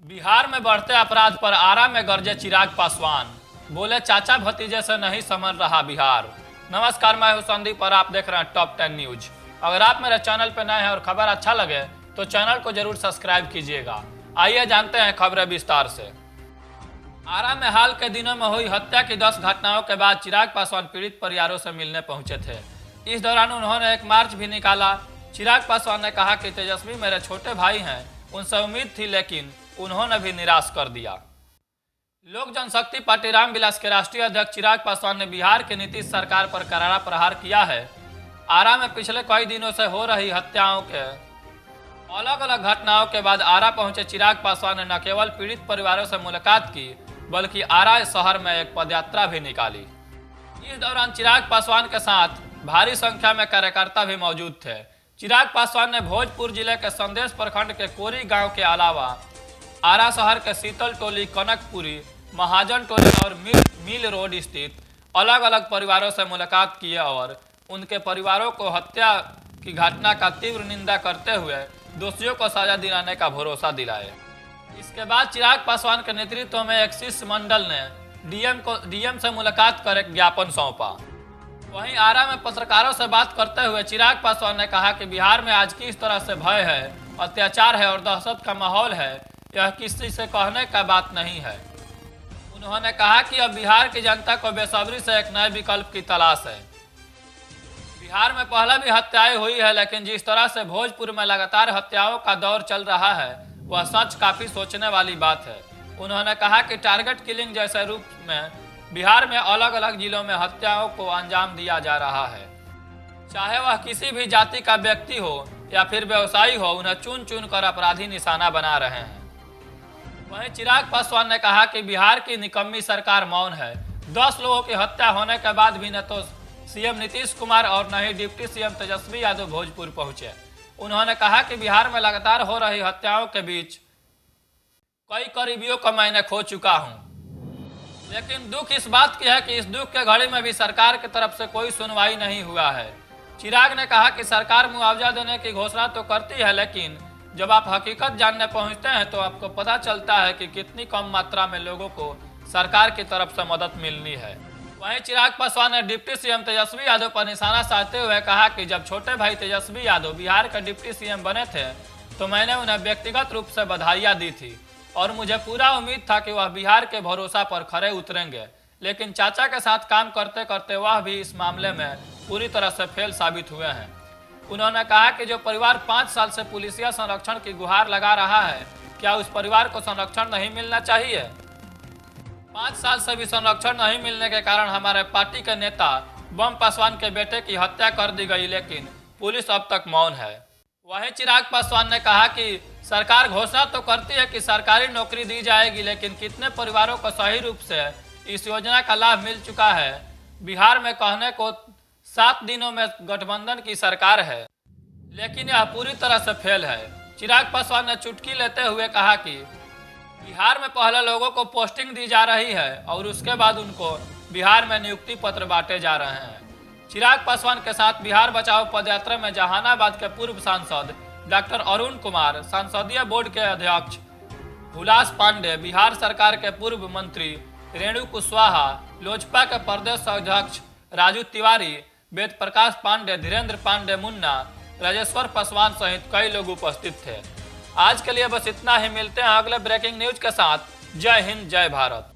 बिहार में बढ़ते अपराध पर आरा में गरजे चिराग पासवान। बोले चाचा भतीजे से नहीं संभल रहा बिहार। नमस्कार, मैं हूं संदीप और आप देख रहे हैं टॉप 10 न्यूज। अगर आप मेरे चैनल पर नए हैं और खबर अच्छा लगे तो चैनल को जरूर सब्सक्राइब कीजिएगा। आइए जानते हैं खबरें विस्तार से। आरा में हाल के दिनों में हुई हत्या की 10 घटनाओं के बाद चिराग पासवान पीड़ित परिवारों से मिलने पहुंचे थे। इस दौरान उन्होंने एक मार्च भी निकाला। चिराग पासवान ने कहा कि तेजस्वी मेरे छोटे भाई हैं, उनसे उम्मीद थी लेकिन उन्होंने भी निराश कर दिया। लोक जनशक्ति पार्टी रामविलास के राष्ट्रीय अध्यक्ष चिराग पासवान ने बिहार की नीतीश सरकार पर करारा प्रहार किया है। आरा में पिछले कई दिनों से हो रही हत्याओं के अलग अलग घटनाओं के बाद आरा पहुंचे चिराग पासवान ने न केवल पीड़ित परिवारों से मुलाकात की बल्कि आरा शहर में एक पदयात्रा भी निकाली। इस दौरान चिराग पासवान के साथ भारी संख्या में कार्यकर्ता भी मौजूद थे। चिराग पासवान ने भोजपुर जिले के संदेश प्रखंड के कोरी गांव के अलावा आरा शहर के शीतल टोली, कनकपुरी, महाजन टोली और मिल रोड स्थित अलग अलग परिवारों से मुलाकात किए और उनके परिवारों को हत्या की घटना का तीव्र निंदा करते हुए दोषियों को सजा दिलाने का भरोसा दिलाए। इसके बाद चिराग पासवान के नेतृत्व में एक शिष्टमंडल ने डीएम से मुलाकात कर एक ज्ञापन सौंपा। वहीं आरा में पत्रकारों से बात करते हुए चिराग पासवान ने कहा कि बिहार में आज किस तरह से भय है, अत्याचार है और दहशत का माहौल है, यह किसी से कहने का बात नहीं है। उन्होंने कहा कि अब बिहार की जनता को बेसब्री से एक नए विकल्प की तलाश है। बिहार में पहले भी हत्याएं हुई है लेकिन जिस तरह से भोजपुर में लगातार हत्याओं का दौर चल रहा है वह सच काफी सोचने वाली बात है। उन्होंने कहा कि टारगेट किलिंग जैसे रूप में बिहार में अलग अलग जिलों में हत्याओं को अंजाम दिया जा रहा है। चाहे वह किसी भी जाति का व्यक्ति हो या फिर व्यवसायी हो, उन्हें चुन चुन कर अपराधी निशाना बना रहे हैं। वहीं चिराग पासवान ने कहा कि बिहार की निकम्मी सरकार मौन है। 10 लोगों की हत्या होने के बाद भी न तो सीएम नीतीश कुमार और न ही डिप्टी सीएम तेजस्वी यादव भोजपुर पहुंचे। उन्होंने कहा कि बिहार में लगातार हो रही हत्याओं के बीच कई करीबियों को मैंने खो चुका हूं, लेकिन दुख इस बात की है कि इस दुख के घड़ी में भी सरकार की तरफ से कोई सुनवाई नहीं हुआ है। चिराग ने कहा कि सरकार मुआवजा देने की घोषणा तो करती है लेकिन जब आप हकीकत जानने पहुंचते हैं तो आपको पता चलता है कि कितनी कम मात्रा में लोगों को सरकार की तरफ से मदद मिलनी है। वहीं चिराग पासवान ने डिप्टी सीएम तेजस्वी यादव पर निशाना साधते हुए कहा कि जब छोटे भाई तेजस्वी यादव बिहार के डिप्टी सीएम बने थे तो मैंने उन्हें व्यक्तिगत रूप से बधाइयाँ दी थी और मुझे पूरा उम्मीद था कि वह बिहार के भरोसा पर खरे उतरेंगे, लेकिन चाचा के साथ काम करते करते वह भी इस मामले में पूरी तरह से फेल साबित हुए हैं। उन्होंने कहा कि जो परिवार 5 साल से पुलिसिया संरक्षण की गुहार लगा रहा है, क्या उस परिवार को संरक्षण नहीं मिलना चाहिए? 5 साल से भी संरक्षण नहीं मिलने के कारण हमारे पार्टी के नेता बम पासवान के बेटे की हत्या कर दी गई लेकिन पुलिस अब तक मौन है। वहीं चिराग पासवान ने कहा कि सरकार घोषणा तो करती है कि सरकारी नौकरी दी जाएगी, लेकिन कितने परिवारों को सही रूप से इस योजना का लाभ मिल चुका है? बिहार में कहने को 7 दिनों में गठबंधन की सरकार है लेकिन यह पूरी तरह से फेल है। चिराग पासवान ने चुटकी लेते हुए कहा कि बिहार में पहले लोगों को पोस्टिंग दी जा रही है और उसके बाद उनको बिहार में नियुक्ति पत्र बांटे जा रहे हैं। चिराग पासवान के साथ बिहार बचाओ पदयात्रा में जहानाबाद के पूर्व सांसद डॉक्टर अरुण कुमार, संसदीय बोर्ड के अध्यक्ष हुलास पांडे, बिहार सरकार के पूर्व मंत्री रेणु कुशवाहा, लोजपा के प्रदेश अध्यक्ष राजू तिवारी, वेद प्रकाश पांडे, धीरेन्द्र पांडे मुन्ना, राजेश्वर पासवान सहित कई लोग उपस्थित थे। आज के लिए बस इतना ही। मिलते हैं अगले ब्रेकिंग न्यूज के साथ। जय हिंद, जय भारत।